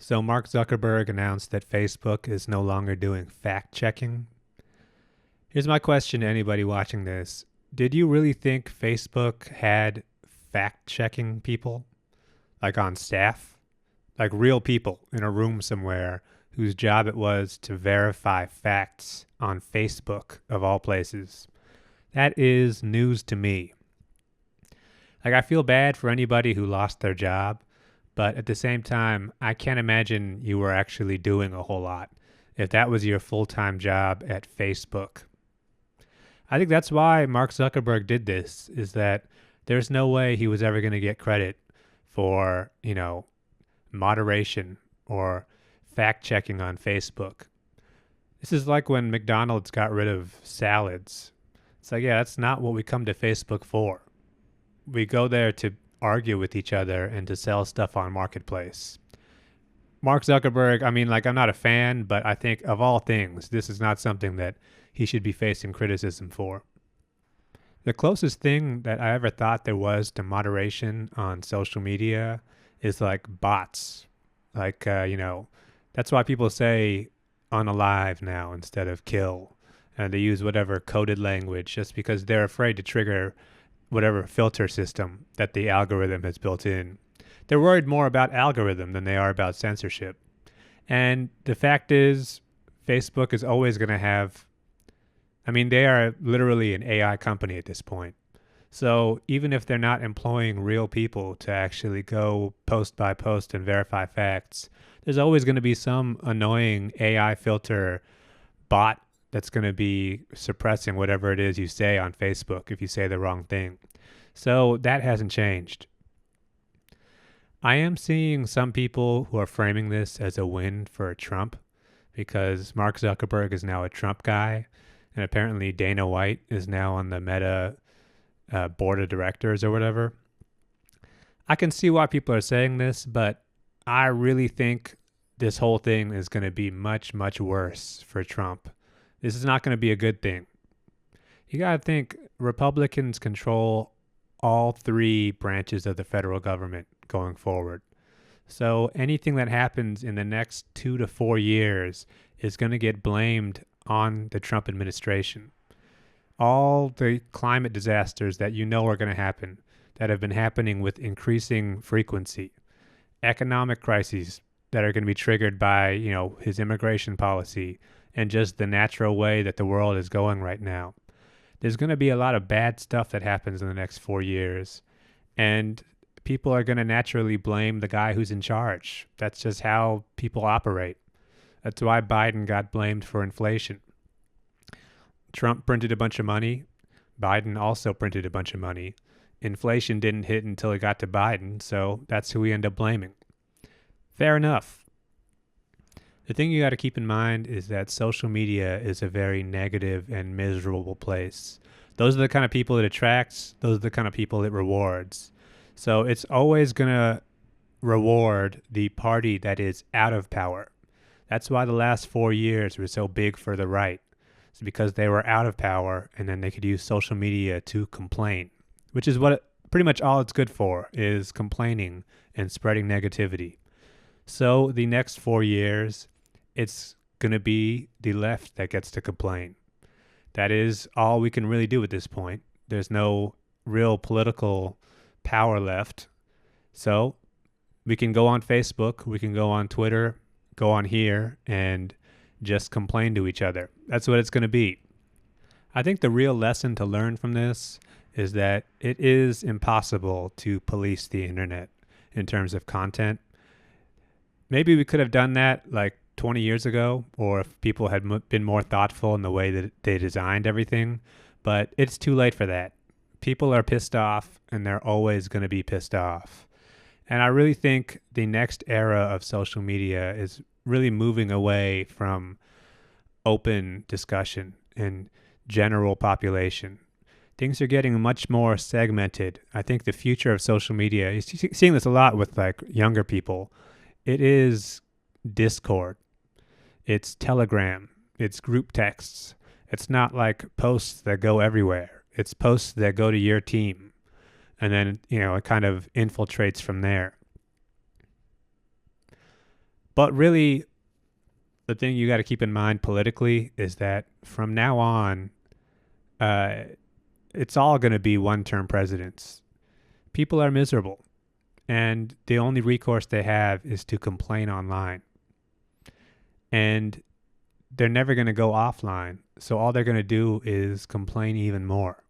So Mark Zuckerberg announced that Facebook is no longer doing fact checking. Here's my question to anybody watching this. Did you really think Facebook had fact checking people? Like on staff? Like real people in a room somewhere whose job it was to verify facts on Facebook, of all places? That is news to me. Like, I feel bad for anybody who lost their job, but at the same time, I can't imagine you were actually doing a whole lot if that was your full time job at Facebook. I think that's why Mark Zuckerberg did this, is that there's no way he was ever going to get credit for, moderation or fact checking on Facebook. This is like when McDonald's got rid of salads. It's like, yeah, that's not what we come to Facebook for. We go there to argue with each other and to sell stuff on Marketplace. Mark Zuckerberg, I'm not a fan, but I think of all things, this is not something that he should be facing criticism for. The closest thing that I ever thought there was to moderation on social media is like bots. That's why people say unalive now instead of kill. And they use whatever coded language just because they're afraid to trigger whatever filter system that the algorithm has built in. They're worried more about algorithm than they are about censorship. And the fact is, Facebook is always going to have, they are literally an AI company at this point. So even if they're not employing real people to actually go post by post and verify facts, there's always going to be some annoying AI filter bot that's going to be suppressing whatever it is you say on Facebook if you say the wrong thing. So that hasn't changed. I am seeing some people who are framing this as a win for Trump because Mark Zuckerberg is now a Trump guy, and apparently Dana White is now on the Meta board of directors or whatever. I can see why people are saying this, but I really think this whole thing is going to be much, much worse for Trump. This is not going to be a good thing. You got to think Republicans control all three branches of the federal government going forward. So anything that happens in the next 2 to 4 years is going to get blamed on the Trump administration. All the climate disasters that you know are going to happen, that have been happening with increasing frequency, economic crises that are going to be triggered by, his immigration policy and just the natural way that the world is going right now. There's going to be a lot of bad stuff that happens in the next 4 years, and people are going to naturally blame the guy who's in charge. That's just how people operate. That's why Biden got blamed for inflation. Trump printed a bunch of money. Biden also printed a bunch of money. Inflation didn't hit until it got to Biden, so that's who we end up blaming. Fair enough. The thing you got to keep in mind is that social media is a very negative and miserable place. Those are the kind of people it attracts. Those are the kind of people it rewards. So it's always going to reward the party that is out of power. That's why the last 4 years were so big for the right. It's because they were out of power and then they could use social media to complain, which is pretty much all it's good for, is complaining and spreading negativity. So the next 4 years, it's going to be the left that gets to complain. That is all we can really do at this point. There's no real political power left. So we can go on Facebook, we can go on Twitter, go on here, and just complain to each other. That's what it's going to be. I think the real lesson to learn from this is that it is impossible to police the internet in terms of content. Maybe we could have done that like 20 years ago, or if people had been more thoughtful in the way that they designed everything, but it's too late for that. People are pissed off, and they're always going to be pissed off. And I really think the next era of social media is really moving away from open discussion and general population. Things are getting much more segmented. I think the future of social media, you're seeing this a lot with like younger people. It is Discord. It's Telegram. It's group texts. It's not like posts that go everywhere. It's posts that go to your team. And then, it kind of infiltrates from there. But really, the thing you got to keep in mind politically is that from now on, uh, it's all going to be one-term presidents. People are miserable, and the only recourse they have is to complain online. And they're never going to go offline. So all they're going to do is complain even more.